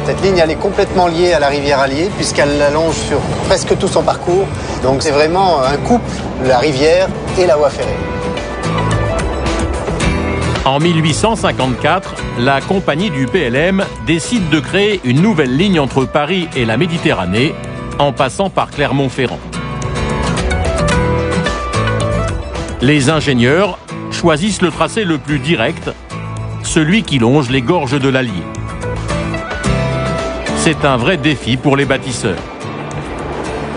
Cette ligne, elle est complètement liée à la rivière Allier, puisqu'elle l'allonge sur presque tout son parcours. Donc c'est vraiment un couple, la rivière et la voie ferrée. En 1854, la compagnie du PLM décide de créer une nouvelle ligne entre Paris et la Méditerranée, en passant par Clermont-Ferrand. Les ingénieurs choisissent le tracé le plus direct, celui qui longe les gorges de l'Allier. C'est un vrai défi pour les bâtisseurs.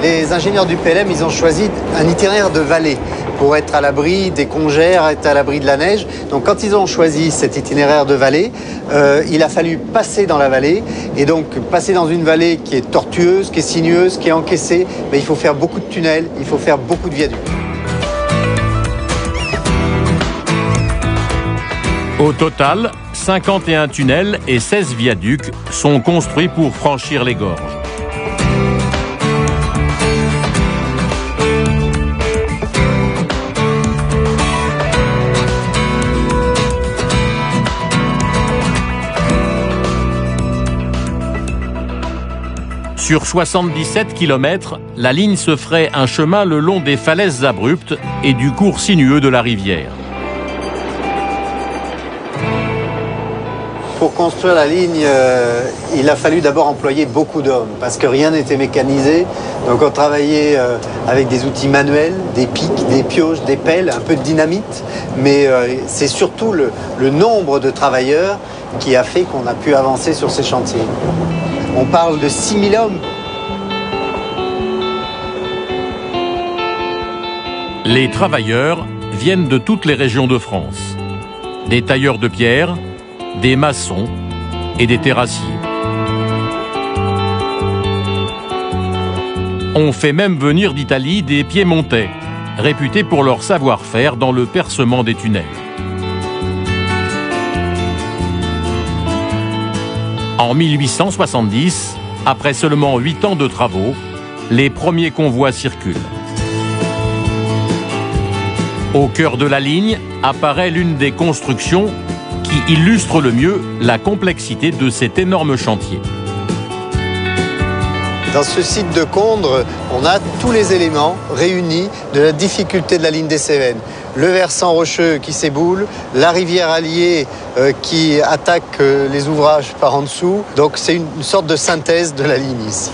Les ingénieurs du PLM, ils ont choisi un itinéraire de vallée pour être à l'abri des congères, être à l'abri de la neige. Donc quand ils ont choisi cet itinéraire de vallée, il a fallu passer dans la vallée. Et donc passer dans une vallée qui est tortueuse, qui est sinueuse, qui est encaissée, mais il faut faire beaucoup de tunnels, il faut faire beaucoup de viaducs. Au total, 51 tunnels et 16 viaducs sont construits pour franchir les gorges. Sur 77 km, la ligne se ferait un chemin le long des falaises abruptes et du cours sinueux de la rivière. Pour construire la ligne, il a fallu d'abord employer beaucoup d'hommes parce que rien n'était mécanisé. Donc on travaillait avec des outils manuels, des pics, des pioches, des pelles, un peu de dynamite. Mais c'est surtout le nombre de travailleurs qui a fait qu'on a pu avancer sur ces chantiers. On parle de 6000 hommes. Les travailleurs viennent de toutes les régions de France. Des tailleurs de pierre, des maçons et des terrassiers. On fait même venir d'Italie des piémontais, réputés pour leur savoir-faire dans le percement des tunnels. En 1870, après seulement 8 ans de travaux, les premiers convois circulent. Au cœur de la ligne apparaît l'une des constructions qui illustre le mieux la complexité de cet énorme chantier. Dans ce site de Condres, on a tous les éléments réunis de la difficulté de la ligne des Cévennes. Le versant rocheux qui s'éboule, la rivière Allier qui attaque les ouvrages par en dessous. Donc c'est une sorte de synthèse de la ligne ici.